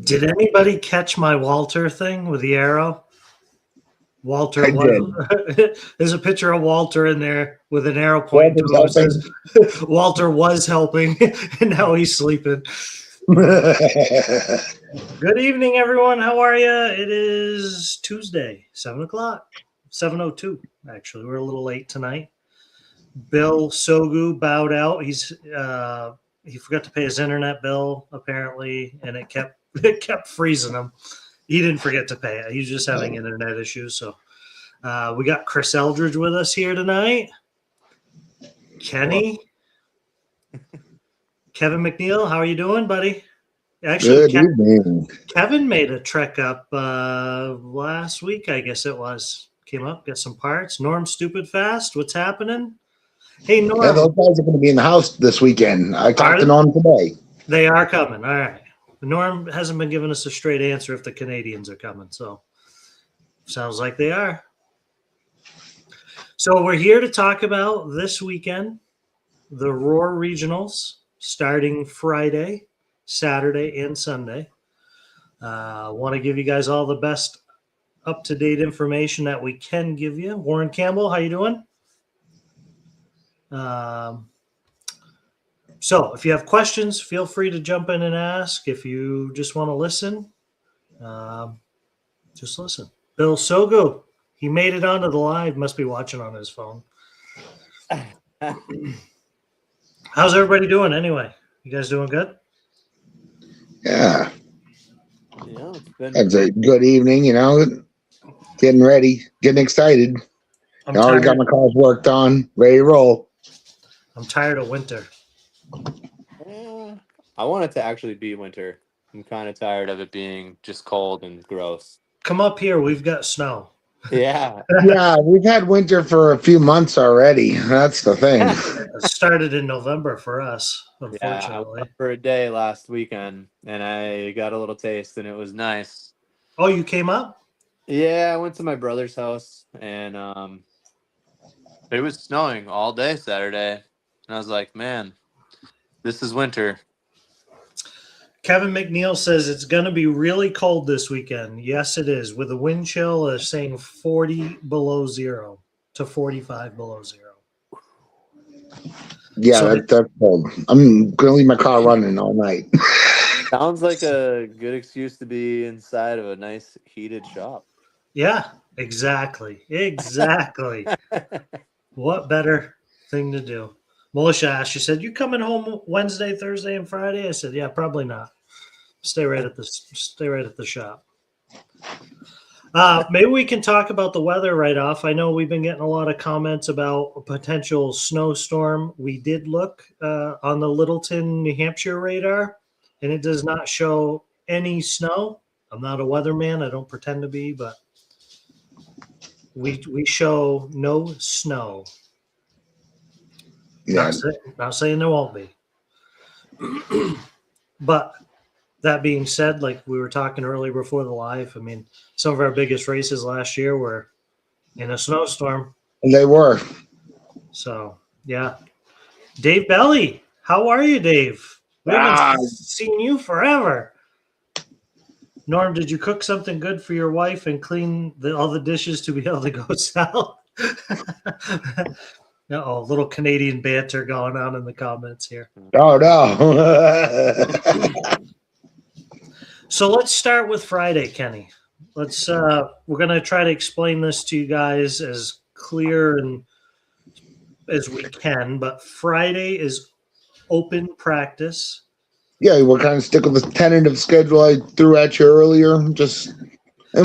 Did anybody catch my Walter thing with the arrow? Walter I was. There's a picture of Walter in there with an arrow pointing to him. Says, Walter was helping, and now he's sleeping. Good evening, everyone. How are you? It is Tuesday, 7 o'clock, 7:02. Actually, we're a little late tonight. Bill Sogu bowed out. He forgot to pay his internet bill apparently, and it kept freezing him. He didn't forget to pay it. He's just having internet issues. So we got Chris Eldridge with us here tonight. Kenny, Kevin McNeil, how are you doing, buddy? Actually, Kevin made a trek up last week, I guess it was. Came up, got some parts. Norm Stupid Fast, what's happening? Hey, Norm. Yeah, those guys are going to be in the house this weekend. I talked to Norm today. They are coming. All right. Norm hasn't been giving us a straight answer if the Canadians are coming, so sounds like they are. So we're here to talk about this weekend, the Roar Regionals, starting Friday, Saturday, and Sunday. I want to give you guys all the best up-to-date information that we can give you. Warren Campbell, how you doing? So if you have questions, feel free to jump in and ask. If you just want to listen, just listen. Bill Sogo, he made it onto the live. Must be watching on his phone. How's everybody doing anyway? You guys doing good? Yeah. It's a good evening, getting ready, getting excited. I already got my cars worked on, ready to roll. I'm tired of winter. I want it to actually be winter. I'm kind of tired of it being just cold and gross. Come up here. We've got snow. Yeah. Yeah, we've had winter for a few months already. That's the thing. It started in November for us, unfortunately. Yeah, I went for a day last weekend, and I got a little taste, and it was nice. Oh, you came up? Yeah, I went to my brother's house, and it was snowing all day Saturday. And I was like, man, this is winter. Kevin McNeil says it's going to be really cold this weekend. Yes, it is. With a wind chill saying 40 below zero to 45 below zero. Yeah, so that's cold. I'm going to leave my car running all night. Sounds like a good excuse to be inside of a nice heated shop. Yeah, exactly. Exactly. What better thing to do? Melissa asked, she said, you coming home Wednesday, Thursday, and Friday? I said, yeah, probably not. Stay right at the shop. Maybe we can talk about the weather right off. I know we've been getting a lot of comments about a potential snowstorm. We did look on the Littleton, New Hampshire radar, and it does not show any snow. I'm not a weatherman. I don't pretend to be, but we show no snow. Yeah. Not saying there won't be. But that being said, like we were talking earlier before the live, I mean, some of our biggest races last year were in a snowstorm. And they were. So, yeah. Dave Belly, how are you, Dave? We haven't seen you forever. Norm, did you cook something good for your wife and clean all the dishes to be able to go sell? Uh-oh, little Canadian banter going on in the comments here. Oh, no. So let's start with Friday, Kenny. We're going to try to explain this to you guys as clear and as we can, but Friday is open practice. Yeah, we'll kind of stick with the tentative schedule I threw at you earlier, and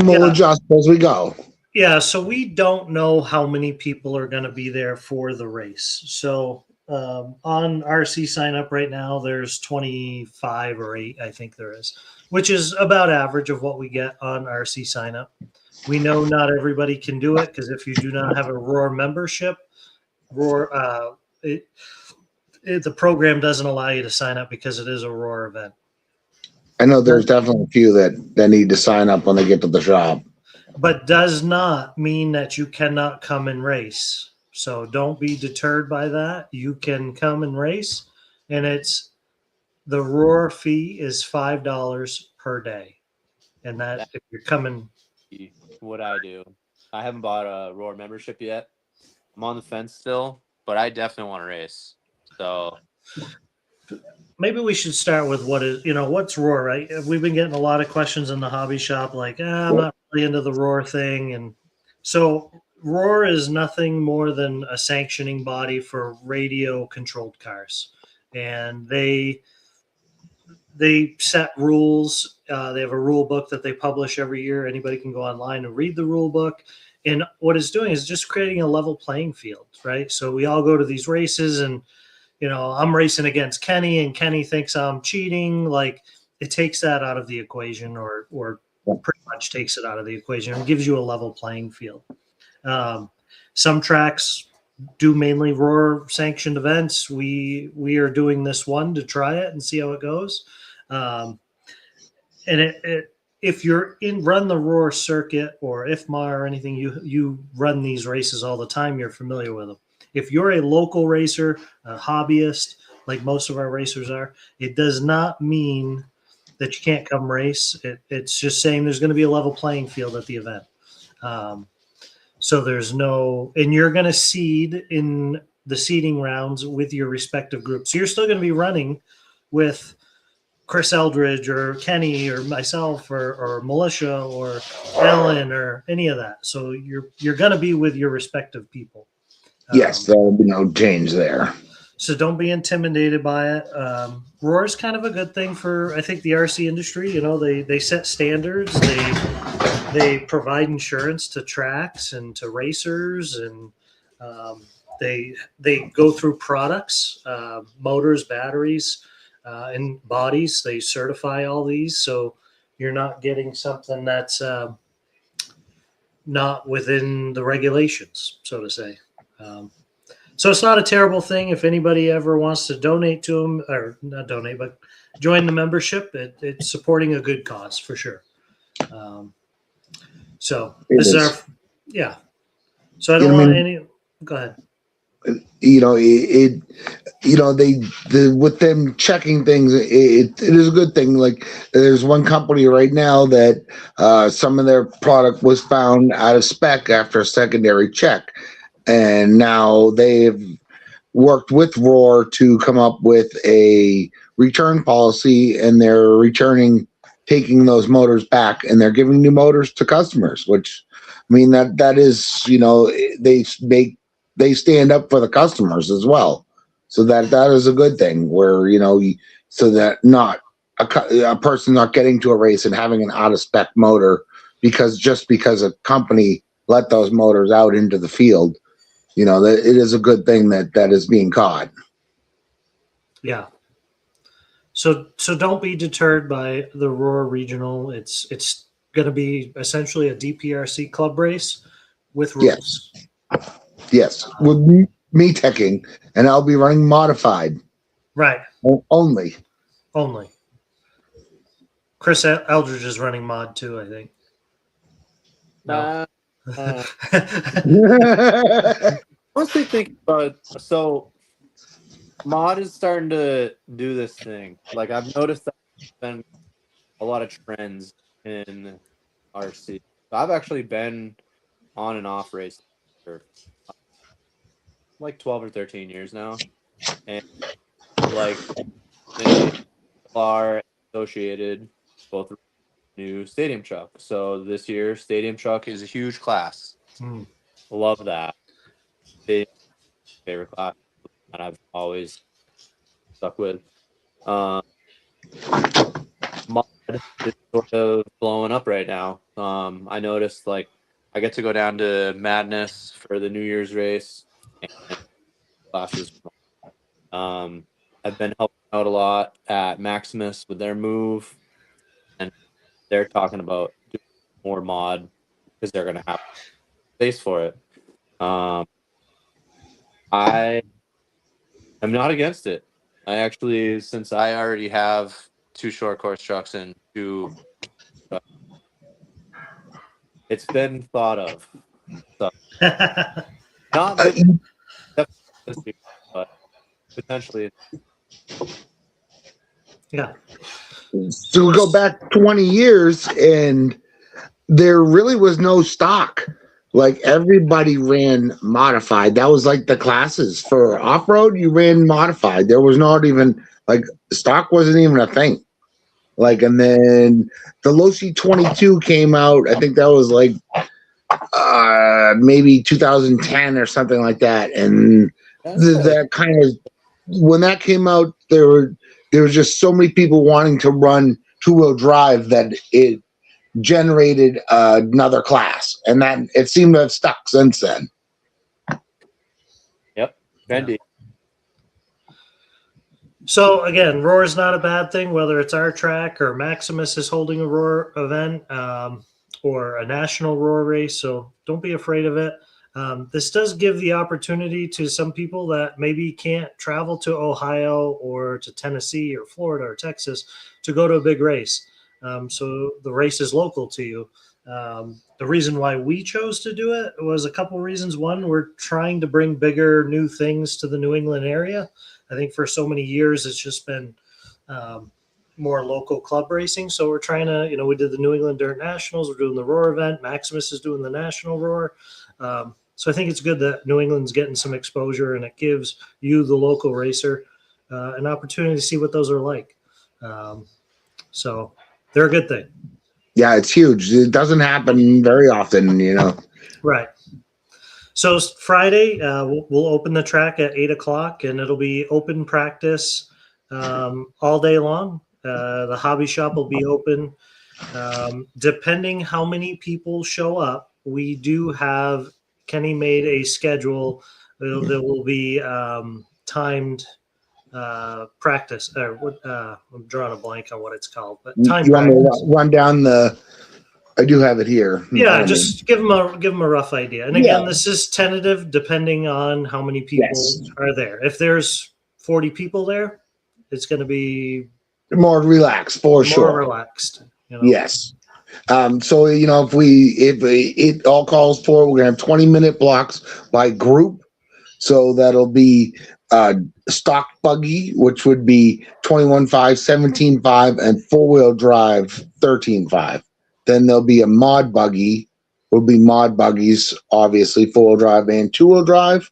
we'll adjust as we go. Yeah, so we don't know how many people are going to be there for the race. So on RC sign up right now, there's 25 or 8, I think there is, which is about average of what we get on RC sign up. We know not everybody can do it because if you do not have a Roar membership, Roar the program doesn't allow you to sign up because it is a Roar event. I know there's definitely a few that need to sign up when they get to the shop. But does not mean that you cannot come and race. So don't be deterred by that. You can come and race, and it's The Roar fee is $5 per day, and that if you're coming, What I do. I haven't bought a Roar membership yet. I'm on the fence still, but I definitely want to race. So maybe we should start with what's Roar, right? We've been getting a lot of questions in the hobby shop, like, I'm not really into the Roar thing, and so Roar is nothing more than a sanctioning body for radio controlled cars, and they set rules. They have a rule book that they publish every year. Anybody can go online and read the rule book. And what it's doing is just creating a level playing field, right? So we all go to these races, and I'm racing against Kenny, and Kenny thinks I'm cheating. Like, it takes that out of the equation, or pretty much takes it out of the equation, and gives you a level playing field. Some tracks do mainly Roar sanctioned events. We are doing this one to try it and see how it goes. And if you're run the Roar circuit or IFMA or anything, you run these races all the time. You're familiar with them. If you're a local racer, a hobbyist, like most of our racers are, it does not mean that you can't come race. It's just saying there's going to be a level playing field at the event. So there's no, and you're going to seed in the seeding rounds with your respective groups. So you're still going to be running with Chris Eldridge or Kenny or myself or Militia or Ellen or any of that. So you're going to be with your respective people. Yes, there'll be no change there. So don't be intimidated by it. Roar is kind of a good thing for, I think, the RC industry. They set standards. They provide insurance to tracks and to racers, and they go through products, motors, batteries, and bodies. They certify all these, so you're not getting something that's not within the regulations, so to say. So it's not a terrible thing. If anybody ever wants to donate to them, or not donate, but join the membership, it's supporting a good cause for sure. So this is our, yeah. So I don't want any. Go ahead. With them checking things, it is a good thing. Like, there's one company right now that some of their product was found out of spec after a secondary check, and now they've worked with Roar to come up with a return policy, and they're taking those motors back, and they're giving new motors to customers, which, I mean, that is, they stand up for the customers as well. So that is a good thing, where, so that not a person not getting to a race and having an out of spec motor because a company let those motors out into the field, that it is a good thing that is being caught. Yeah. So don't be deterred by the Roar Regional. It's going to be essentially a DPRC club race with rules. Yes, with me teching, and I'll be running modified. Right. Only. Chris Eldridge is running mod too, I think. No. Honestly, think about so. Mod is starting to do this thing. Like, I've noticed that there's been a lot of trends in RC. I've actually been on and off racing for like 12 or 13 years now, and like they are associated both new stadium truck. So this year, stadium truck is a huge class. Love that. Favorite class, and I've always stuck with. Mod is sort of blowing up right now. I noticed, like, I get to go down to Madness for the New Year's race and classes. I've been helping out a lot at Maximus with their move, and they're talking about doing more mod because they're going to have space for it. I am not against it. I actually, since I already have 2 short course trucks and 2, it's been thought of. So, not but potentially. Yeah. So we go back 20 years and there really was no stock. Like everybody ran modified. That was like the classes for off road. You ran modified. There was not even like stock wasn't even a thing. Like, and then the Losi 22 came out. I think that was like maybe 2010 or something like that. And that kind of when that came out, there was just so many people wanting to run two-wheel drive that it generated another class, and that it seemed to have stuck since then. Yep. Bendy. So again, roar is not a bad thing, whether it's our track or Maximus is holding a roar event or a national roar race. So don't be afraid of it. This does give the opportunity to some people that maybe can't travel to Ohio or to Tennessee or Florida or Texas to go to a big race. So the race is local to you. The reason why we chose to do it was a couple reasons. One, we're trying to bring bigger new things to the New England area. I think for so many years it's just been more local club racing. So we're trying to, we did the New England Dirt Nationals. We're doing the Roar event. Maximus is doing the National Roar. So I think it's good that New England's getting some exposure, and it gives you, the local racer, an opportunity to see what those are like. So they're a good thing. Yeah, it's huge. It doesn't happen very often, Right. So Friday, we'll open the track at 8:00, and it'll be open practice all day long. The hobby shop will be open. Depending how many people show up, we do have, Kenny made a schedule. There will be timed practice. I'm drawing a blank on what it's called, but time you want me practice. to run down I do have it here. Yeah, just give them a rough idea. And again, this is tentative, depending on how many people are there. If there's 40 people there, it's going to be more relaxed for sure. More relaxed. Yes. So if it all calls for, we're gonna have 20-minute blocks by group. So that'll be stock buggy, which would be 21.5, 17.5, and four-wheel drive 13.5. Then there'll be a mod buggy, will be mod buggies, obviously four-wheel drive and two-wheel drive,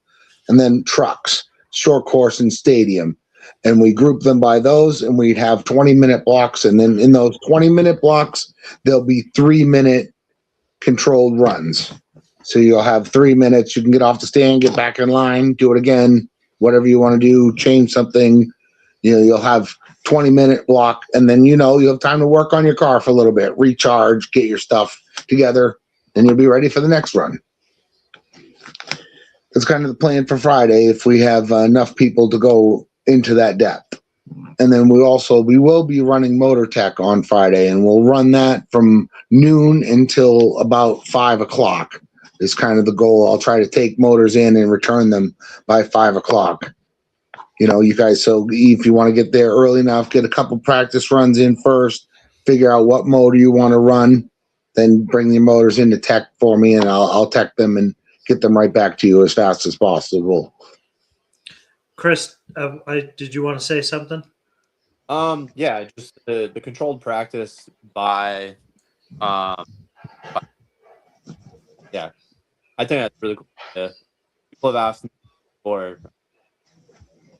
and then trucks, short course and stadium. And we group them by those, and we'd have 20-minute blocks. And then in those 20-minute blocks, there'll be 3-minute controlled runs. So you'll have 3 minutes. You can get off the stand, get back in line, do it again, whatever you want to do, change something. You'll have 20-minute block, and then you'll have time to work on your car for a little bit, recharge, get your stuff together, and you'll be ready for the next run. That's kind of the plan for Friday if we have enough people to go into that depth. And then we will be running Motor Tech on Friday, and we'll run that from noon until about 5:00 is kind of the goal. I'll try to take motors in and return them by 5:00. You guys, so if you want to get there early enough, get a couple practice runs in first, figure out what motor you want to run, then bring your motors into tech for me, and I'll tech them and get them right back to you as fast as possible. Chris, did you want to say something? Yeah, just the controlled practice by yeah, I think that's really cool. People have asked me before,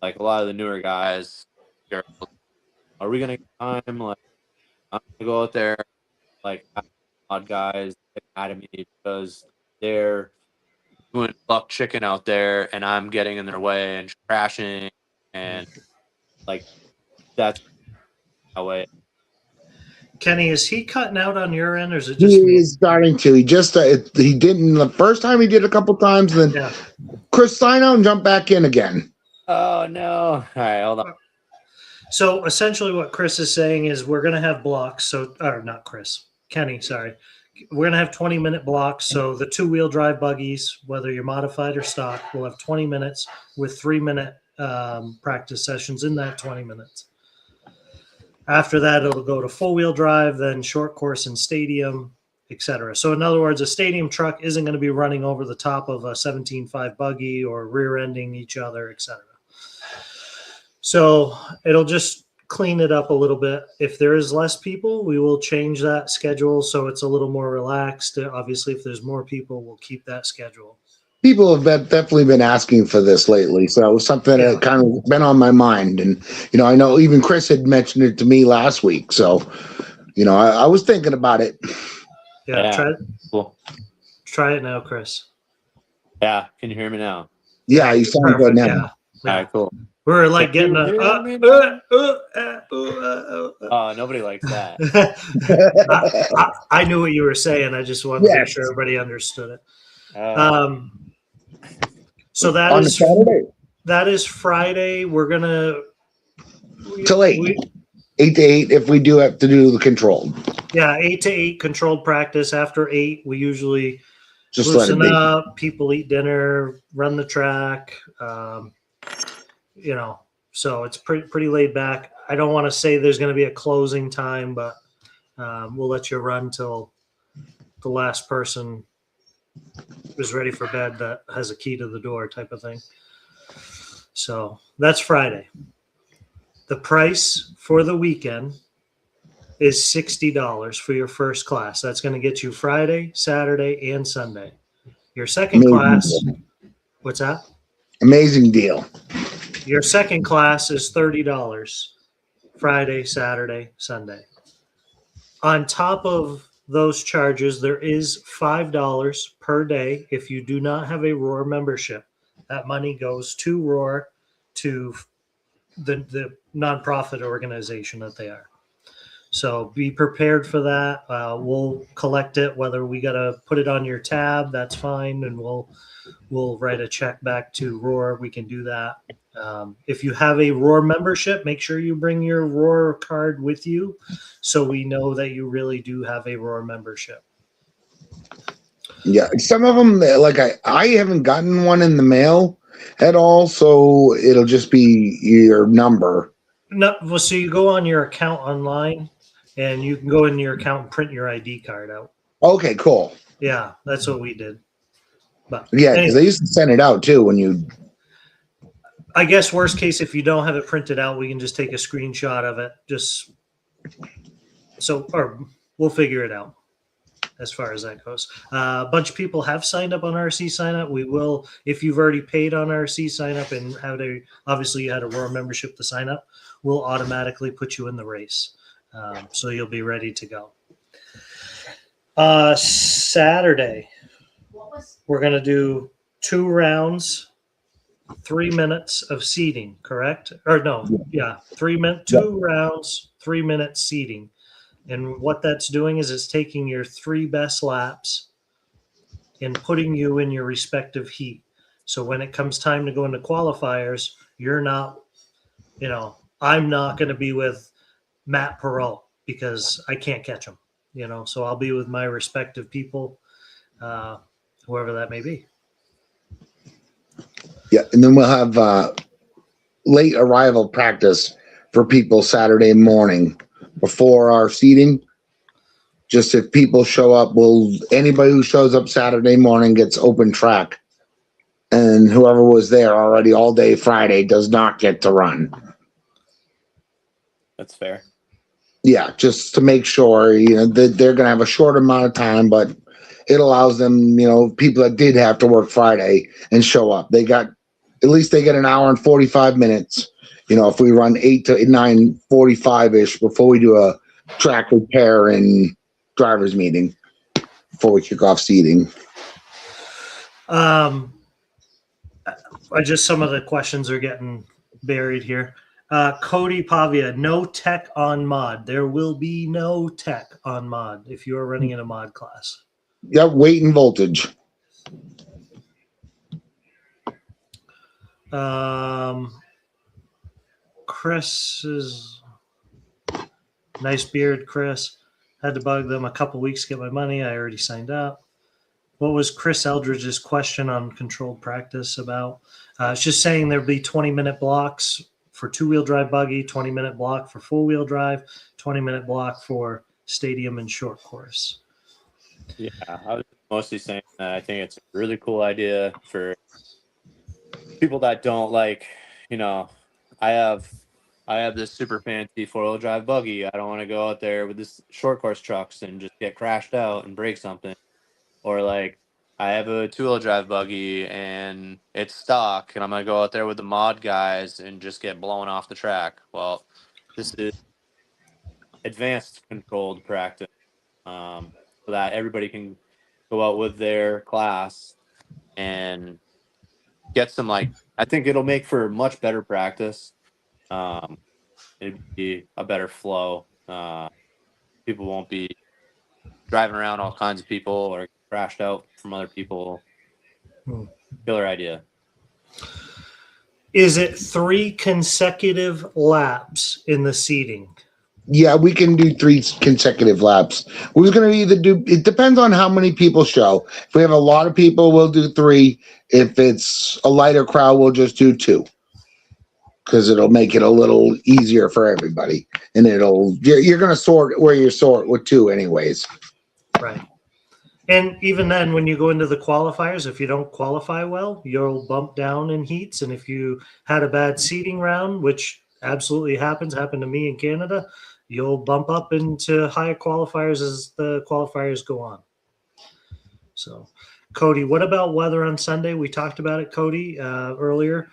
like a lot of the newer guys, are we gonna get time? Like, I'm gonna go out there, like odd guys, academy, because they're doing buck chicken out there, and I'm getting in their way and crashing, and like that's how way. Kenny, is he cutting out on your end, or is it just He me? is starting to. He didn't the first time. He did a couple times, then Chris, sign out and jump back in again. Oh no! All right, hold on. So essentially, what Chris is saying is we're going to have blocks. Or not Chris, Kenny. Sorry, we're going to have 20-minute blocks. So the two-wheel drive buggies, whether you're modified or stock, will have 20 minutes with 3-minute practice sessions in that 20 minutes. After that, it'll go to four-wheel drive, then short course and stadium, etc. So in other words, a stadium truck isn't going to be running over the top of a 17.5 buggy or rear-ending each other, etc. So it'll just clean it up a little bit. If there is less people, we will change that schedule so it's a little more relaxed. Obviously, if there's more people, we'll keep that schedule. People have definitely been asking for this lately, so it was something Yeah. that kind of been on my mind. And I know even Chris had mentioned it to me last week, so I was thinking about it. Yeah, Yeah. Cool. try it now, Chris. Yeah. Can you hear me now? Yeah, you sound Perfect, good now. Yeah. All right, cool. We're like Can getting you a. hear me nobody likes that. I knew what you were saying. I just wanted to make Yes. sure everybody understood it. Uh, So that On a is Saturday Friday. We're gonna till 8, 8 to 8 if we do have to do the controlled. 8 to 8 controlled practice. After 8, we usually Just let it loosen be. up. People eat dinner, run the track. So it's pretty laid back. I don't want to say there's going to be a closing time, but we'll let you run till the last person is ready for bed that has a key to the door, type of thing. So that's Friday. The price for the weekend is $60 for your first class. That's going to get you Friday, Saturday, and Sunday. Your second Amazing class, deal. what's that? Amazing deal. Your second class is $30 Friday, Saturday, Sunday. On top of those charges, there is $5 per day if you do not have a Roar membership. That money goes to Roar, to the nonprofit organization that they are. So be prepared for that. We'll collect it. Whether we got to put it on your tab, that's fine, and we'll write a check back to Roar. We can do that. If you have a Roar membership, make sure you bring your Roar card with you, so we know that you really do have a Roar membership. Yeah, some of them, like I haven't gotten one in the mail at all, so it'll just be your number. No, well, so you go on your account online, and you can go in your account and print your ID card out. Okay, cool. Yeah, that's what we did. But Yeah, because anyway, they used to send it out too when you. I guess worst case, if you don't have it printed out, we can just take a screenshot of it. Or we'll figure it out as far as that goes. A bunch of people have signed up on RC Sign Up. We will, if you've already paid on RC Sign Up and obviously you had a Roar membership to sign up, we'll automatically put you in the race. So you'll be ready to go. Saturday, we're going to do 2 rounds, 3 minutes of seating, correct? Or no, yeah, 2 rounds, 3 minutes seating. And what that's doing is it's taking your 3 best laps and putting you in your respective heat. So when it comes time to go into qualifiers, you're not, I'm not going to be with Matt Perot because I can't catch him, so I'll be with my respective people, whoever that may be. Yeah, and then we'll have late arrival practice for people Saturday morning before our seating. Just if people show up, anybody who shows up Saturday morning gets open track, and whoever was there already all day Friday does not get to run. That's fair. Yeah, just to make sure that they're going to have a short amount of time, but it allows them, people that did have to work Friday and show up, at least they get an hour and 45 minutes. If we run 8 to 9:45-ish before we do a track repair and driver's meeting before we kick off seating. Some of the questions are getting buried here. Cody Pavia, no tech on mod. There will be no tech on mod if you are running in a mod class. Yep, weight and voltage. Chris is nice beard. Chris had to bug them a couple weeks to get my money. I already signed up. What was Chris Eldridge's question on controlled practice about? It's just saying there'll be 20-minute blocks for 2-wheel drive buggy, 20-minute block for 4-wheel drive, 20-minute block for stadium and short course. Yeah, I was mostly saying that I think it's a really cool idea for people that don't like, I have I have this super fancy 4-wheel drive buggy. I don't want to go out there with this short course trucks and just get crashed out and break something. Or like, I have a 2-wheel drive buggy and it's stock, and I'm gonna go out there with the mod guys and just get blown off the track. Well, this is advanced controlled practice, so that everybody can go out with their class and get some, like, I think it'll make for much better practice. It'd be a better flow. People won't be driving around all kinds of people or crashed out from other people. Killer idea. Is it 3 consecutive laps in the seating? Yeah, we can do 3 consecutive laps. We're going to either do, it depends on how many people show. If we have a lot of people, we'll do 3. If it's a lighter crowd, we'll just do 2. Because it'll make it a little easier for everybody. And you're going to sort where you sort with 2 anyways. Right. And even then, when you go into the qualifiers, if you don't qualify well, you'll bump down in heats. And if you had a bad seeding round, which absolutely happened to me in Canada, you'll bump up into higher qualifiers as the qualifiers go on. So, Cody, what about weather on Sunday? We talked about it, Cody, earlier.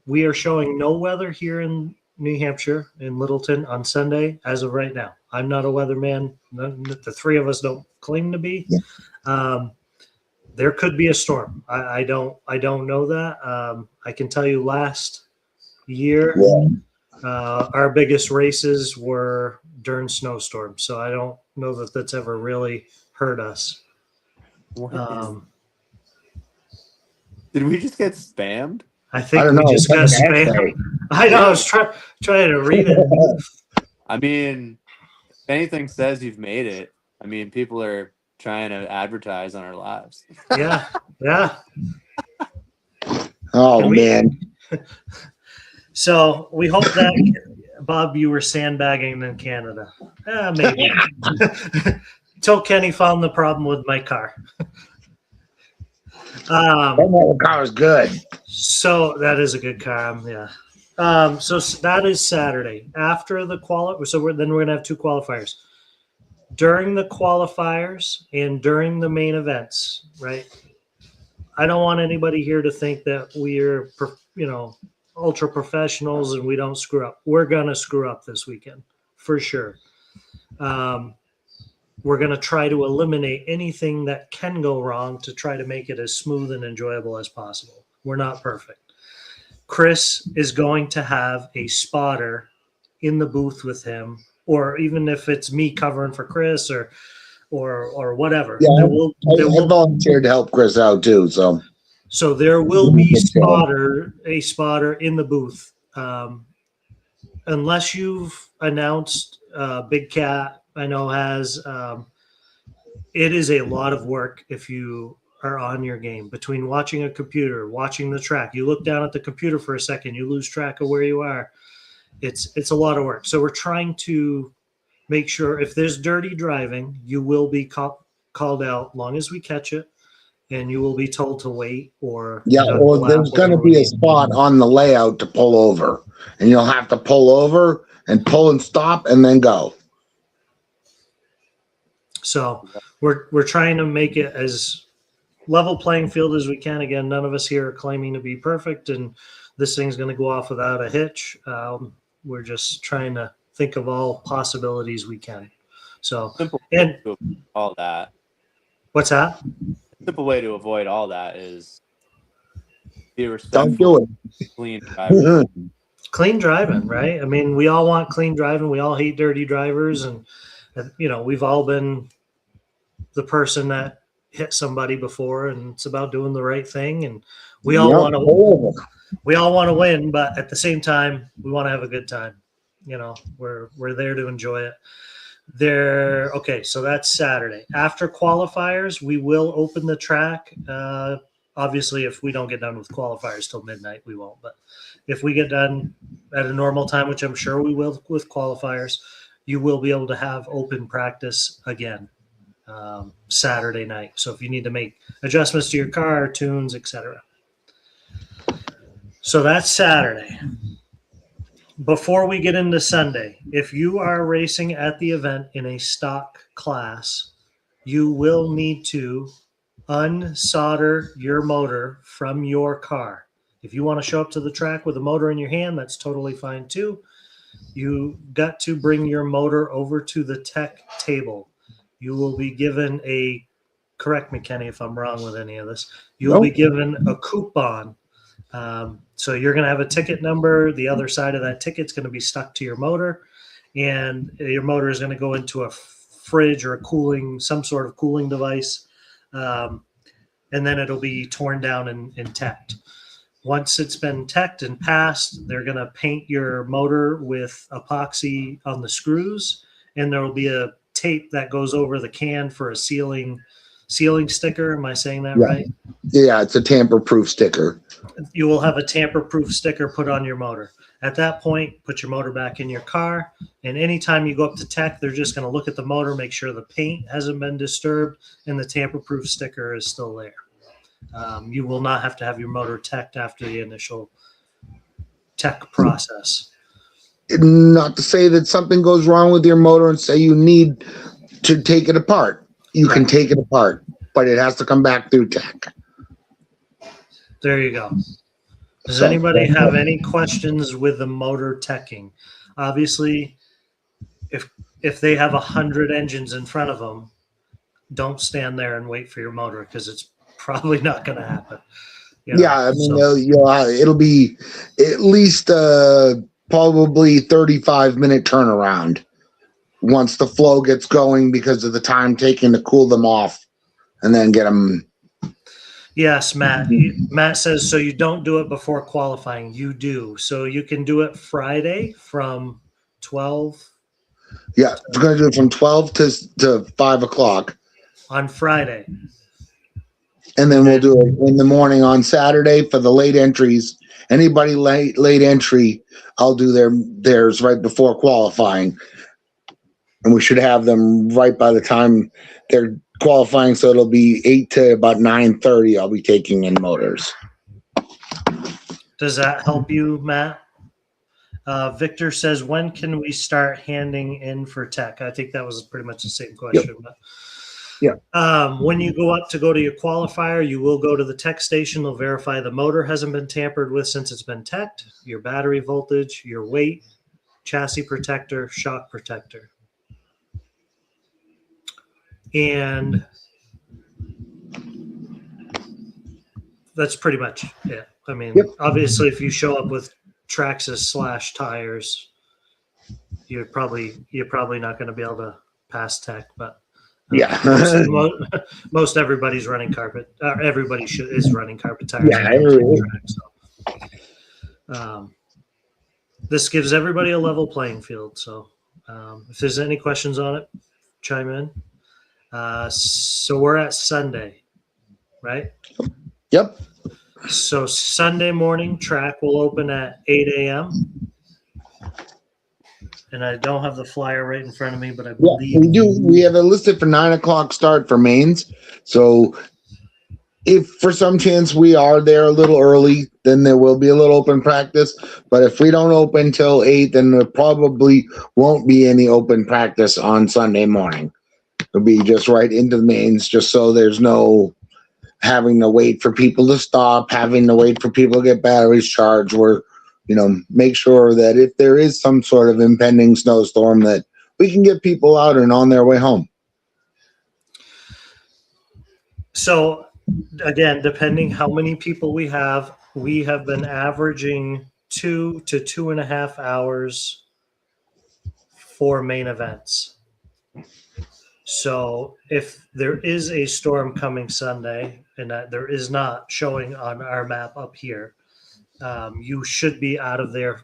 We are showing no weather here in New Hampshire, in Littleton, on Sunday as of right now. I'm not a weatherman. The 3 of us don't claim to be. Yeah. There could be a storm. I don't know that. I can tell you last year, our biggest races were during snowstorms. So I don't know that that's ever really hurt us. Did we just get spammed? I think we just got spammed. I know. I was trying to read it. I mean, if anything says you've made it, I mean, people are trying to advertise on our lives. Yeah. Yeah. Oh, man. So we hope that, Bob, you were sandbagging in Canada. Maybe. Till Kenny found the problem with my car. That car is good. So that is a good car. Yeah. So that is Saturday after the So then we're gonna have 2 qualifiers during the qualifiers and during the main events, right? I don't want anybody here to think that we're, ultra professionals and we don't screw up. We're gonna screw up this weekend for sure. We're going to try to eliminate anything that can go wrong to try to make it as smooth and enjoyable as possible. We're not perfect. Chris is going to have a spotter in the booth with him, or even if it's me covering for Chris or whatever. Yeah, I volunteered to help Chris out too. So there will be a spotter in the booth. Unless you've announced Big Cat, I know has, it is a lot of work if you are on your game. Between watching a computer, watching the track, you look down at the computer for a second, you lose track of where you are. It's a lot of work. So we're trying to make sure if there's dirty driving, you will be called out long as we catch it, and you will be told to wait or there's going to be a spot on the layout to pull over, and you'll have to pull over and pull and stop and then go. So we're trying to make it as level playing field as we can. Again, none of us here are claiming to be perfect, and this thing's going to go off without a hitch. We're just trying to think of all possibilities we can. So simple and to avoid all that. What's that? Simple way to avoid all that is be respectful. Don't do it. Clean driving. Clean driving, right? I mean, we all want clean driving. We all hate dirty drivers, and we've all been the person that hit somebody before, and it's about doing the right thing. And we all want to win, but at the same time, we want to have a good time. We're there to enjoy it. Okay, so that's Saturday. After qualifiers, we will open the track. Obviously, if we don't get done with qualifiers till midnight, we won't. But if we get done at a normal time, which I'm sure we will with qualifiers, you will be able to have open practice again Saturday night. So if you need to make adjustments to your car, tunes, etc. So that's Saturday. before we get into Sunday, if you are racing at the event in a stock class, you will need to unsolder your motor from your car. If you want to show up to the track with a motor in your hand, that's totally fine too. You got to bring your motor over to the tech table. You will be given a, correct me, Kenny, if I'm wrong with any of this. You'll be given a coupon. So you're going to have a ticket number. The other side of that ticket's going to be stuck to your motor, and your motor is going to go into a fridge or a cooling, some sort of cooling device. And then it'll be torn down and teched. Once it's been teched and passed, they're going to paint your motor with epoxy on the screws, and there will be a tape that goes over the can for a sealing sticker. Am I saying that right? Yeah, it's a tamper-proof sticker. You will have a tamper-proof sticker put on your motor. At that point, put your motor back in your car, and anytime you go up to tech, they're just going to look at the motor, make sure the paint hasn't been disturbed, and the tamper-proof sticker is still there. You will not have to have your motor teched after the initial tech process. Not to say that something goes wrong with your motor and say you need to take it apart. You can take it apart, but it has to come back through tech. There you go. Does anybody have any questions with the motor teching? Obviously, if they have 100 engines in front of them, don't stand there and wait for your motor, because it's probably not going to happen. You know? Yeah, I mean, it'll be at least probably 35-minute turnaround once the flow gets going, because of the time taken to cool them off and then get them. Yes, Matt. Matt says, so you don't do it before qualifying. You do. So you can do it Friday from 12. Yeah, we're going to do it from 12 to 5 o'clock. On Friday. And then we'll do it in the morning on Saturday for the late entries. Anybody late entry, I'll do theirs right before qualifying. And we should have them right by the time they're qualifying, so it'll be 8 to about 9:30. I'll be taking in motors. Does that help you, Matt? Victor says, when can we start handing in for tech? I think that was pretty much the same question. But, when you go to your qualifier, you will go to the tech station. They'll verify the motor hasn't been tampered with since it's been teched, your battery voltage, your weight, chassis protector, shock protector. And that's pretty much it. I mean, obviously, if you show up with Traxxas / tires, you're probably not going to be able to pass tech. But most everybody's running carpet. Everybody is running carpet tires. So, this gives everybody a level playing field. So, if there's any questions on it, chime in. So we're at Sunday, right? Yep. So Sunday morning track will open at 8 a.m. And I don't have the flyer right in front of me, but I believe we do. We have it listed for 9 o'clock start for mains. So if for some chance we are there a little early, then there will be a little open practice. But if we don't open till 8, then there probably won't be any open practice on Sunday morning. It'll be just right into the mains, just so there's no having to wait for people to stop, having to wait for people to get batteries charged. We're, make sure that if there is some sort of impending snowstorm, that we can get people out and on their way home. So again, depending how many people we have been averaging 2 to 2.5 hours for main events. So if there is a storm coming Sunday, and that there is not showing on our map up here, you should be out of there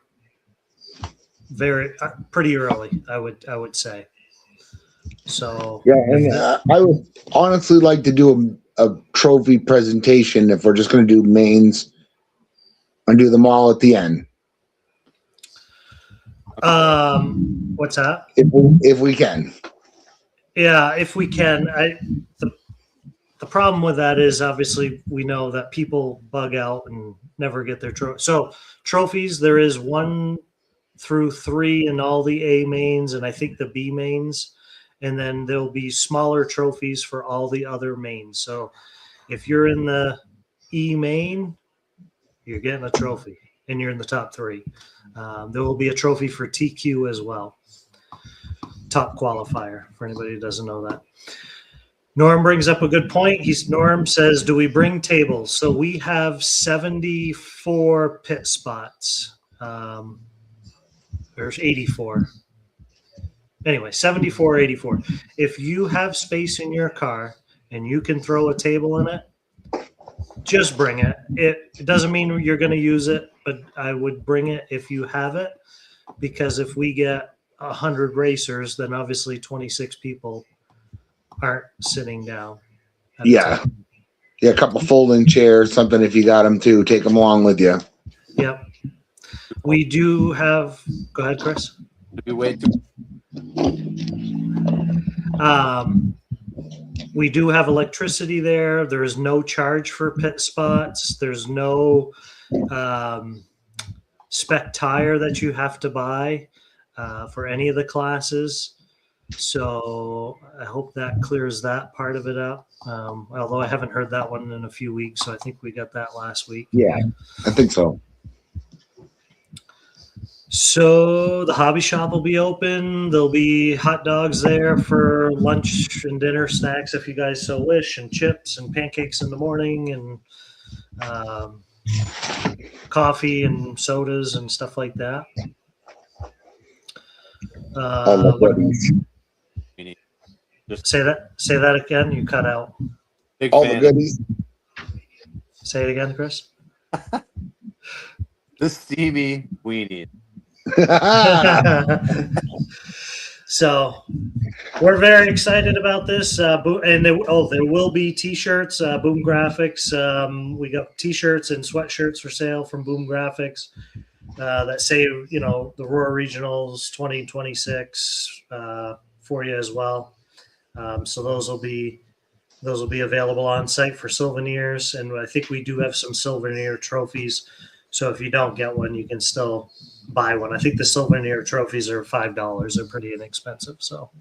pretty early, I would say. So and I would honestly like to do a trophy presentation if we're just going to do mains and do them all at the end. What's that? If we can. Yeah, if we can. The problem with that is obviously we know that people bug out and never get their trophy. So trophies, there is one through 3 in all the A mains and I think the B mains. And then there'll be smaller trophies for all the other mains. So if you're in the E main, you're getting a trophy and you're in the top 3. There will be a trophy for TQ as well. Top qualifier for anybody who doesn't know that. Norm brings up a good point. Norm says, do we bring tables? So we have 74 pit spots. There's 84. Anyway, 74, 84. If you have space in your car and you can throw a table in it, just bring it. It doesn't mean you're going to use it, but I would bring it if you have it, because if we get 100 racers, then obviously 26 people aren't sitting down. Yeah. Yeah, a couple folding chairs, something if you got them too. Take them along with you. Yep. We do have. Go ahead, Chris. Do we wait? We do have electricity there. There is no charge for pit spots. There's no spec tire that you have to buy for any of the classes. So I hope that clears that part of it up. Although I haven't heard that one in a few weeks, so I think we got that last week. Yeah, I think so. So the hobby shop will be open. There'll be hot dogs there for lunch and dinner snacks if you guys so wish, and chips and pancakes in the morning, and coffee and sodas and stuff like that. All the goodies. Say that again. You cut out. Big All fan. the goodies. Say it again, Chris. The steamy weenie. So we're very excited about this. And there will be T-shirts. Boom Graphics. We got T-shirts and sweatshirts for sale from Boom Graphics that say, the Roar Regionals 2026 for you as well. So those will be available on site for souvenirs, and I think we do have some souvenir trophies. So if you don't get one, you can still buy one. I think the souvenir trophies are $5. They're pretty inexpensive. So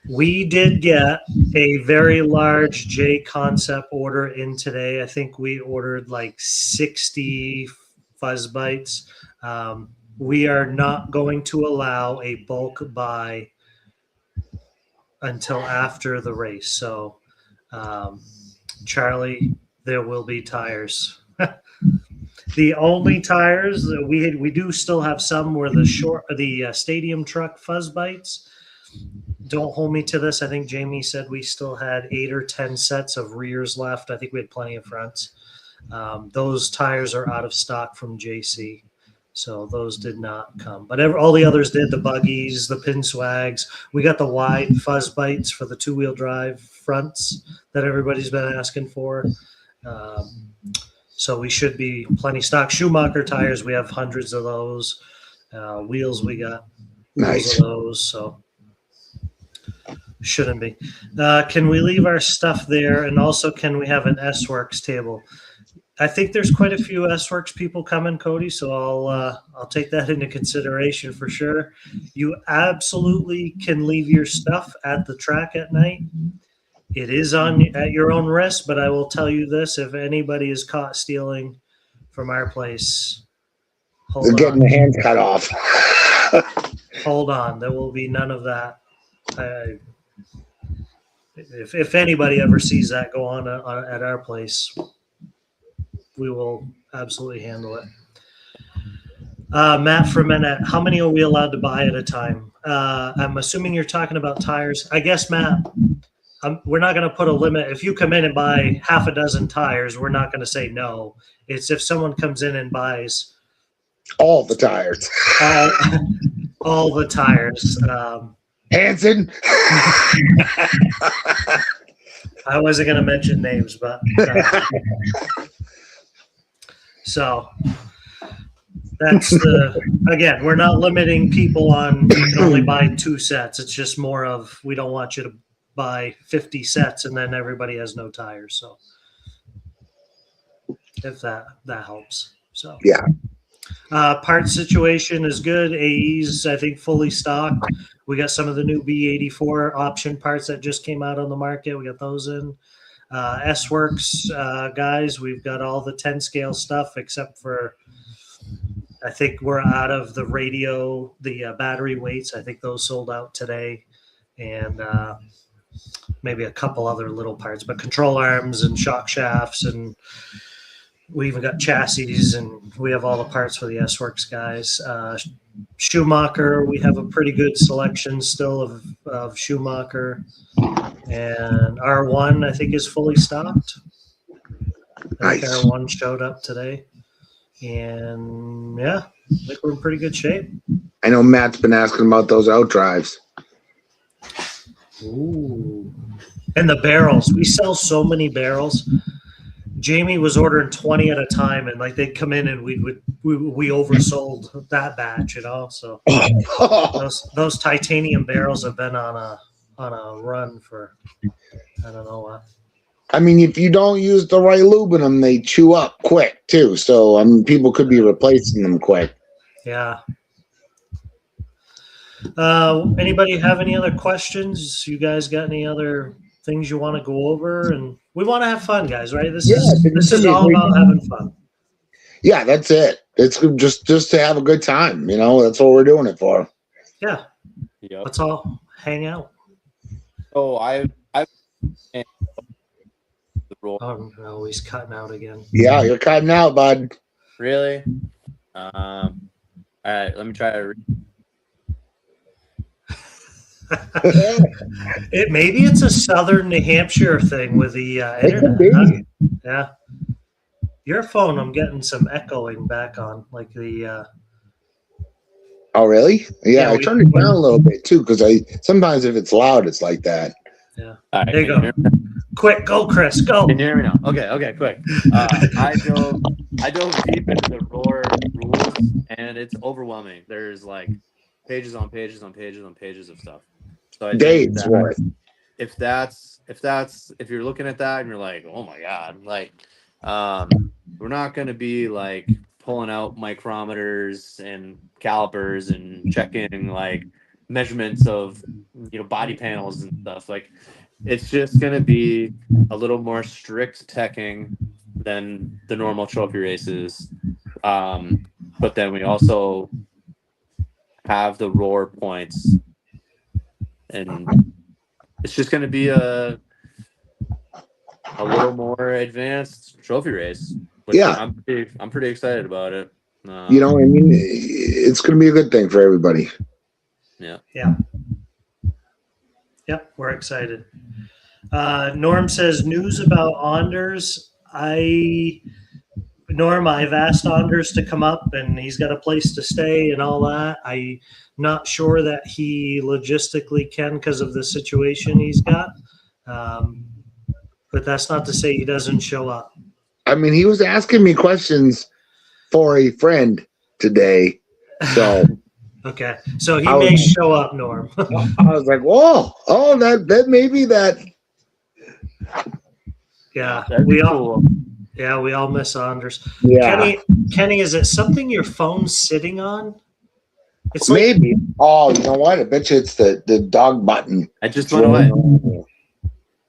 we did get a very large J Concept order in today. I think we ordered like 60 fuzz bites. We are not going to allow a bulk buy until after the race. So Charlie, there will be tires. The only tires that we do still have some were the stadium truck fuzz bites. Don't hold me to this. I think Jamie said we still had 8 or 10 sets of rears left. I think we had plenty of fronts. Those tires are out of stock from JC, so those did not come. But all the others did. The buggies, the pin swags. We got the wide fuzz bites for the 2-wheel drive fronts that everybody's been asking for. So we should be plenty stock. Schumacher tires, we have hundreds of those. Wheels, we got Nice. of those. So shouldn't be. Can we leave our stuff there? And also, can we have an S-Works table? I think there's quite a few S-Works people coming, Cody. So I'll take that into consideration for sure. You absolutely can leave your stuff at the track at night. It is at your own risk, but I will tell you this: if anybody is caught stealing from our place, They're getting the hands cut off. Hold on. There will be none of that. If anybody ever sees that go on at our place, we will absolutely handle it. Matt Fremenet, how many are we allowed to buy at a time? I'm assuming you're talking about tires. I guess, Matt, we're not going to put a limit. If you come in and buy half a dozen tires, we're not going to say no. It's if someone comes in and buys All the tires. all the tires. Hanson. I wasn't going to mention names, but so that's again, we're not limiting people on you can only buy 2 sets. It's just more of we don't want you to buy 50 sets and then everybody has no tires. So if that helps. So Yeah. Part situation is good. AE's, I think, fully stocked. We got some of the new B84 option parts that just came out on the market. We got those in. S-Works, guys, we've got all the 10 scale stuff except for, I think we're out of the radio, the battery weights. I think those sold out today. And maybe a couple other little parts, but control arms and shock shafts, and we even got chassis, and we have all the parts for the S-Works guys. Schumacher, we have a pretty good selection still of Schumacher, and R1 I think is fully stocked. I think Nice. R1 showed up today, and yeah, I think we're in pretty good shape. I know Matt's been asking about those out drives. Ooh. And the barrels. We sell so many barrels. Jamie was ordering 20 at a time, and like they'd come in and we oversold that batch, you know. So those titanium barrels have been on a run for I don't know what. I mean, if you don't use the right lube in them, they chew up quick too. So people could be replacing them quick. Yeah. Anybody have any other questions? You guys got any other things you want to go over? And we want to have fun, guys, right? This is all about having fun. Yeah, that's it. It's just to have a good time. You know, that's what we're doing it for. Yeah. Yep. Let's all hang out. So I the role. Oh no, he's cutting out again. Yeah, you're cutting out, bud. Really? All right, let me try to. Maybe it's a southern New Hampshire thing with the It could internet. be. Huh? Yeah. Your phone, I'm getting some echoing back on, like the. Oh, really? Yeah, Yeah, I turned it down a little bit too because sometimes if it's loud, it's like that. All right, There you go. Quick, go, Chris, go. Can you hear me now? Okay, quick. I dove deep into the Roar rules, and it's overwhelming. There's like pages on pages on pages on pages of stuff. So I think Days that worth. if you're looking at that and you're like, oh my god, like we're not gonna be like pulling out micrometers and calipers and checking like measurements of body panels and stuff. Like it's just gonna be a little more strict teching than the normal trophy races. But then we also have the Roar points, and it's just gonna be a little more advanced trophy race. Which Yeah. I'm pretty excited about it. I mean, it's going to be a good thing for everybody. Yeah. Yep, we're excited. Norm says news about Anders. Norm, I've asked Anders to come up, and he's got a place to stay and all that. I'm not sure that he logistically can because of the situation he's got. But that's not to say he doesn't show up. I mean, he was asking me questions for a friend today. So Okay, so he may show up, Norm. I was like, whoa, that maybe that. Yeah, That'd be cool. we all miss Anders. Yeah, Kenny, is it something your phone's sitting on? It's like, maybe. Oh, you know what? I bet you it's the dog button. I just went away.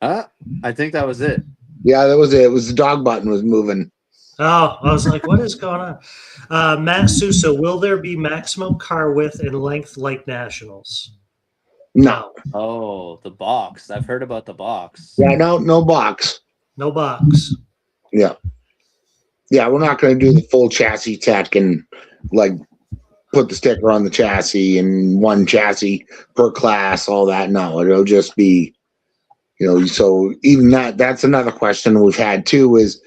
I think that was it. Yeah, that was it. It was the dog button was moving. oh, I was like, what is going on? Matt Sousa, will there be maximum car width and length like nationals? No. Oh, the box. I've heard about the box. Yeah, no box. No box. Yeah, we're not going to do the full chassis tech and like put the sticker on the chassis and one chassis per class, all that. No, it'll just be, so even that's another question we've had too is,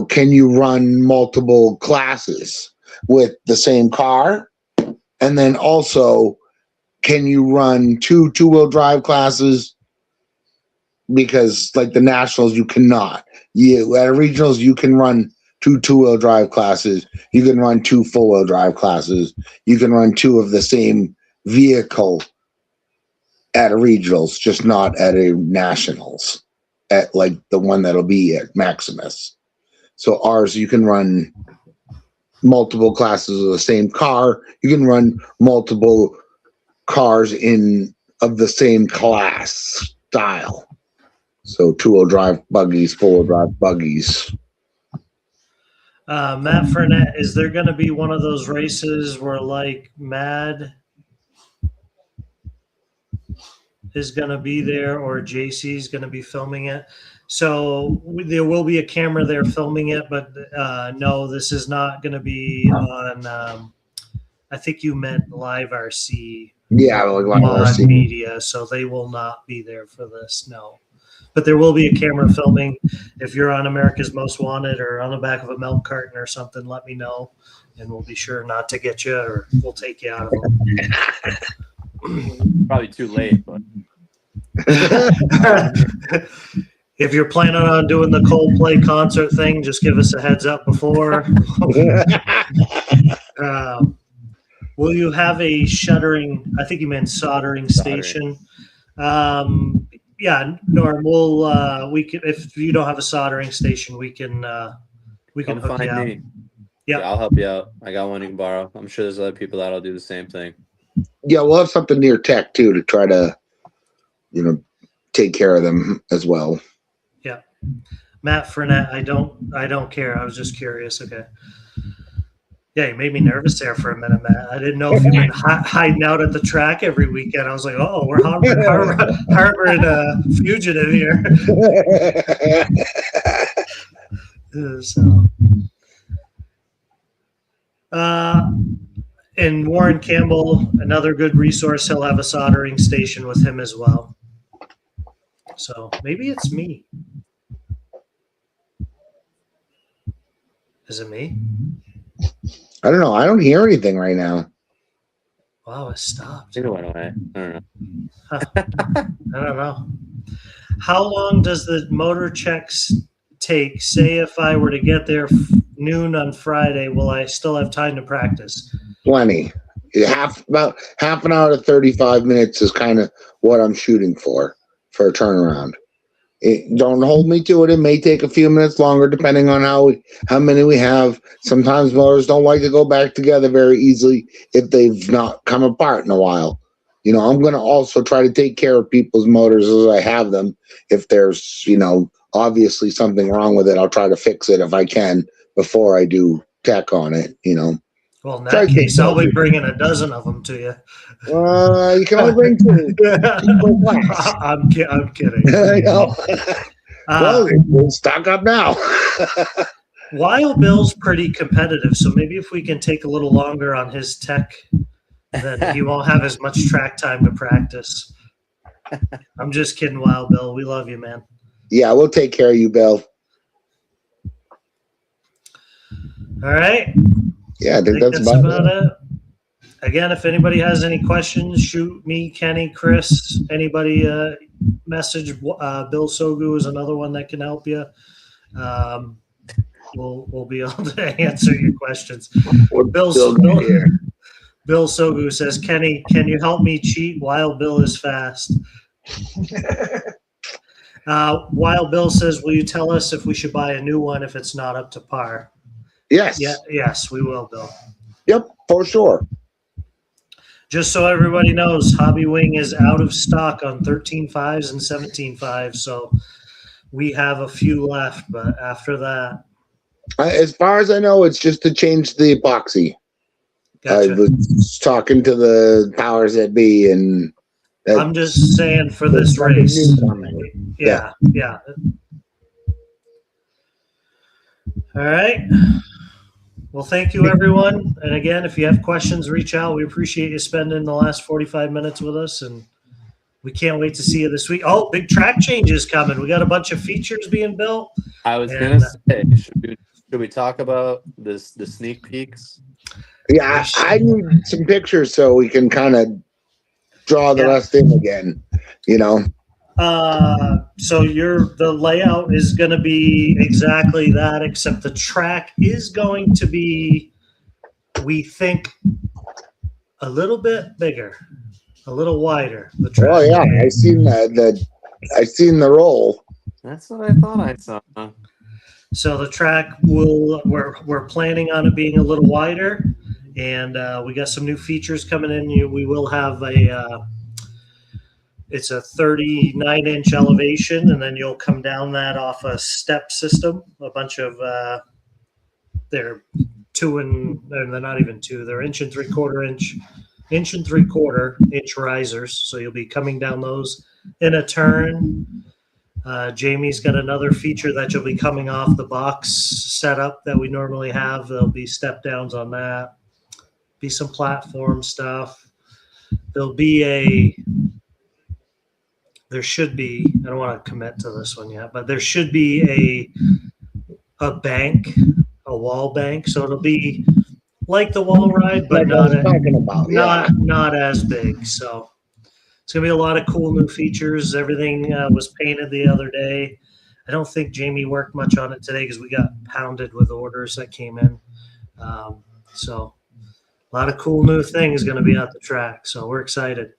can you run multiple classes with the same car? And then also, can you run two-wheel drive classes? Because like the nationals, you cannot. At regionals, you can run two-wheel drive classes. You can run two full-wheel drive classes. You can run two of the same vehicle at a regionals, just not at a nationals, at like the one that'll be at Maximus. So ours, you can run multiple classes of the same car. You can run multiple cars of the same class style. So 2-wheel drive buggies, 4-wheel drive buggies. Matt Furnett, is there going to be one of those races where like Mad is going to be there or JC is going to be filming it? So there will be a camera there filming it, but no, this is not going to be on. I think you meant Live RC. Yeah, like Mod RC. Media, so they will not be there for this. No, but there will be a camera filming. If you're on America's Most Wanted or on the back of a milk carton or something, let me know, and we'll be sure not to get you, or we'll take you out of them. Probably too late, but If you're planning on doing the Coldplay concert thing, just give us a heads up before. Will you have a shuttering? I think you meant soldering station. Yeah, Norm. We can, if you don't have a soldering station, we can come hook find you up. me. Yeah. I'll help you out. I got one you can borrow. I'm sure there's other people that'll do the same thing. Yeah, we'll have something near tech too to try to, take care of them as well. Yeah, Matt Furnett. I don't care. I was just curious. Okay. Yeah, you made me nervous there for a minute, Matt. I didn't know if you've been hiding out at the track every weekend. I was like, oh, we're harboring a fugitive here. So, and Warren Campbell, another good resource. He'll have a soldering station with him as well. So maybe it's me. Is it me? I don't know. I don't hear anything right now. Wow, it stopped. It went away. I don't know. I don't know. How long does the motor checks take? Say if I were to get there noon on Friday, will I still have time to practice? Plenty. About half an hour to 35 minutes is kind of what I'm shooting for a turnaround. Don't hold me to it. It may take a few minutes longer depending on how many we have. Sometimes motors don't like to go back together very easily if they've not come apart in a while. I'm going to also try to take care of people's motors as I have them. If there's, obviously something wrong with it, I'll try to fix it if I can before I do tech on it, Well, in that case, I'll be bringing a dozen of them to you. You can only bring two. I'm kidding. I know. Well, we'll stock up now. Wild Bill's pretty competitive, so maybe if we can take a little longer on his tech, then he won't have as much track time to practice. I'm just kidding, Wild Bill. We love you, man. Yeah, we'll take care of you, Bill. All right. Yeah, I think that's about it. Again, if anybody has any questions, shoot me, Kenny, Chris, anybody message. Bill Sogu is another one that can help you. We'll be able to answer your questions. Bill Sogu says, Kenny, can you help me cheat? Wild Bill is fast. Wild Bill says, will you tell us if we should buy a new one if it's not up to par? Yes. Yeah, yes, we will, Bill. Yep, for sure. Just so everybody knows, Hobby Wing is out of stock on 13.5s and 17.5s, so we have a few left, but after that. As far as I know, it's just to change the epoxy. Gotcha. I was talking to the powers that be, and I'm just saying for this race. Yeah. All right. Well, thank you, everyone. And again, if you have questions, reach out. We appreciate you spending the last 45 minutes with us, and we can't wait to see you this week. Oh, big track changes coming. We got a bunch of features being built. I was going to say, should we talk about the sneak peeks? Yeah, I need some pictures so we can kind of draw the rest in again, So the layout is going to be exactly that, except the track is going to be, we think, a little bit bigger, a little wider. The track. Oh yeah, I seen that. I seen the roll. That's what I thought I saw. So the track we're planning on it being a little wider, and we got some new features coming in. We will have it's a 39-inch elevation, and then you'll come down that off a step system. A bunch of they're they're not even two. They're inch and three-quarter inch risers. So you'll be coming down those in a turn. Jamie's got another feature that you'll be coming off the box setup that we normally have. There'll be step downs on that. Be some platform stuff. There should be, I don't want to commit to this one yet, but there should be a bank, a wall bank. So it'll be like the wall ride, but not as big. So it's going to be a lot of cool new features. Everything was painted the other day. I don't think Jamie worked much on it today because we got pounded with orders that came in. So a lot of cool new things going to be at the track. So we're excited.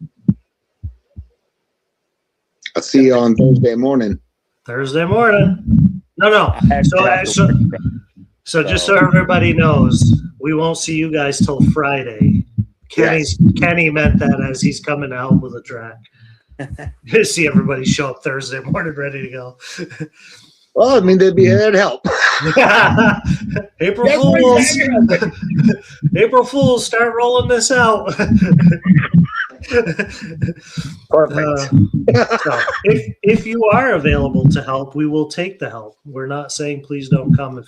I'll see you on Thursday morning. Thursday morning. No. So just so everybody knows, we won't see you guys till Friday. Kenny meant that as he's coming to help with the track. You see everybody show up Thursday morning ready to go. Well, I mean, that'd help. April Fools. April Fools, start rolling this out. Perfect. So if you are available to help, we will take the help. We're not saying please don't come.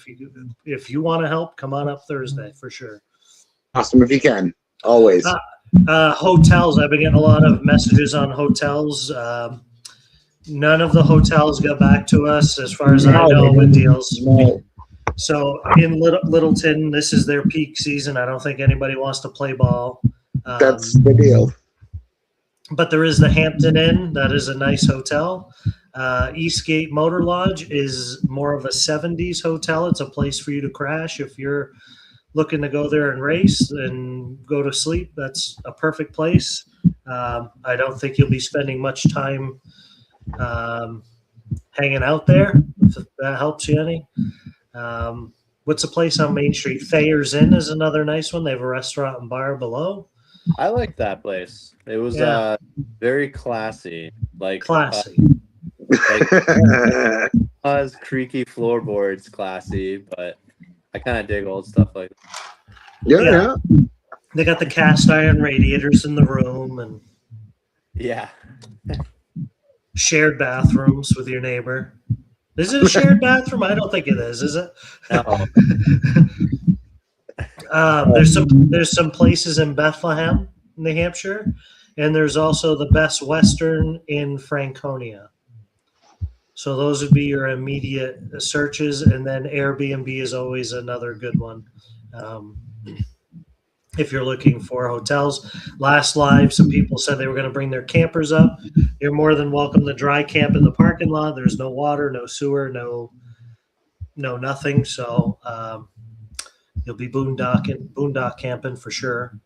If you want to help, come on up Thursday for sure. Awesome if you can. Always. Hotels. I've been getting a lot of messages on hotels. None of the hotels got back to us as far as I know with deals. No. So in Littleton, this is their peak season. I don't think anybody wants to play ball. That's the deal. But there is the Hampton Inn. That is a nice hotel. Eastgate Motor Lodge is more of a 70s hotel. It's a place for you to crash if you're looking to go there and race and go to sleep. That's a perfect place. I don't think you'll be spending much time hanging out there, if that helps you any. What's a place on Main Street? Thayer's Inn is another nice one. They have a restaurant and bar below. I like that place. It was very classy. Classy. Has creaky floorboards, classy, but I kind of dig old stuff like that. Yeah. They got the cast iron radiators in the room and shared bathrooms with your neighbor. Is it a shared bathroom? I don't think it is it? No. There's some places in Bethlehem, New Hampshire, and there's also the Best Western in Franconia. So those would be your immediate searches, and then Airbnb is always another good one. If you're looking for hotels. Last live, some people said they were going to bring their campers up. You're more than welcome to dry camp in the parking lot. There's no water, no sewer, no nothing. So you'll be boondock camping for sure.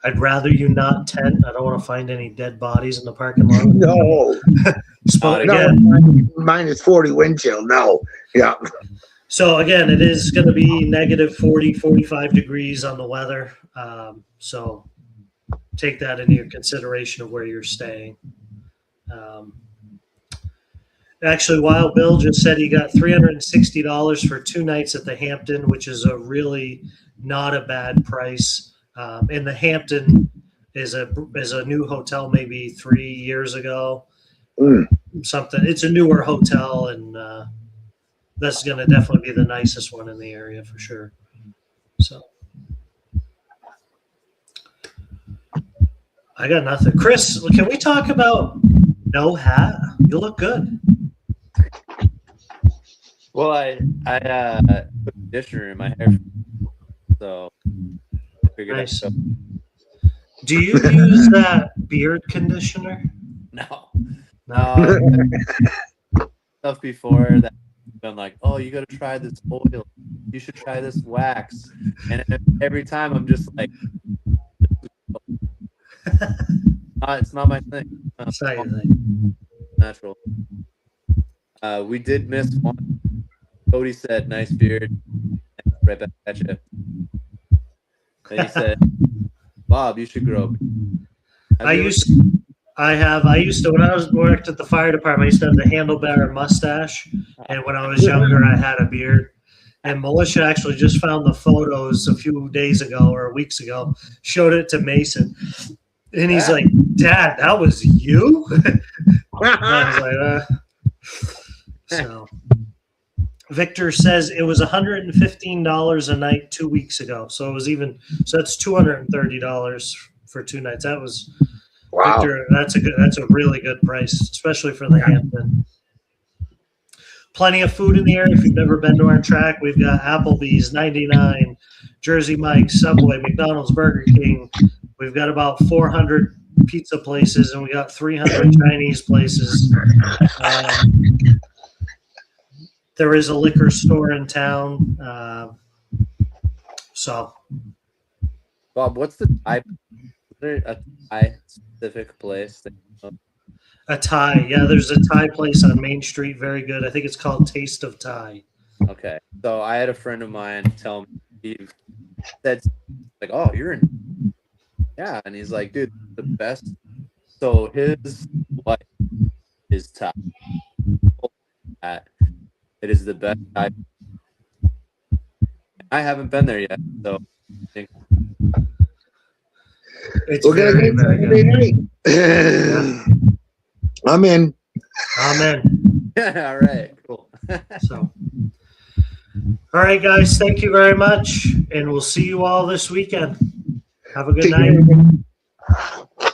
I'd rather you not tent. I don't want to find any dead bodies in the parking lot. No. Again. Minus 40 wind chill. No. Yeah. So again, it is going to be negative 40, 45 degrees on the weather. So take that into your consideration of where you're staying. Actually, Wild Bill just said he got $360 for 2 nights at the Hampton, which is a really not a bad price. And the Hampton is a new hotel, maybe 3 years ago. Something. It's a newer hotel, and that's going to definitely be the nicest one in the area for sure. So I got nothing. Chris, can we talk about no hat? You look good. Well, I put a conditioner in my hair, so I figured Nice. I'd Do you use that beard conditioner? No. No. Stuff before that, I'm like, oh, you got to try this oil. You should try this wax. And every time I'm just like, it's not my thing. It's not your thing. Natural. We did miss one. Cody said, "Nice beard." Right back at you. And he said, "Bob, you should grow." I used to when I was worked at the fire department, I used to have the handlebar mustache, and when I was younger, I had a beard. And Militia actually just found the photos a few days ago or weeks ago, showed it to Mason, and he's like, "Dad, that was you?" And I was like, So Victor says it was $115 a night 2 weeks ago, so it was that's $230 for 2 nights. That was Wow. Victor. That's a really good price, especially for the Hampton. Plenty of food in the area. If you've never been to our track, we've got Applebee's, 99, Jersey Mike's, Subway, McDonald's, Burger King. We've got about 400 pizza places, and we got 300 Chinese places. There is a liquor store in town. So, Bob, what's the Thai? Is there a Thai specific place? a Thai. Yeah, there's a Thai place on Main Street. Very good. I think it's called Taste of Thai. Okay, so I had a friend of mine tell me, he said, like, "Oh, you're in," yeah, and he's like, "Dude, the best." So his wife is Thai. It is the best Thai. I haven't been there yet, so I think It's We're gonna very, get very Saturday good. night. I'm in. Amen. all right, cool. So, all right, guys, thank you very much, and we'll see you all this weekend. Have a good Take night. care.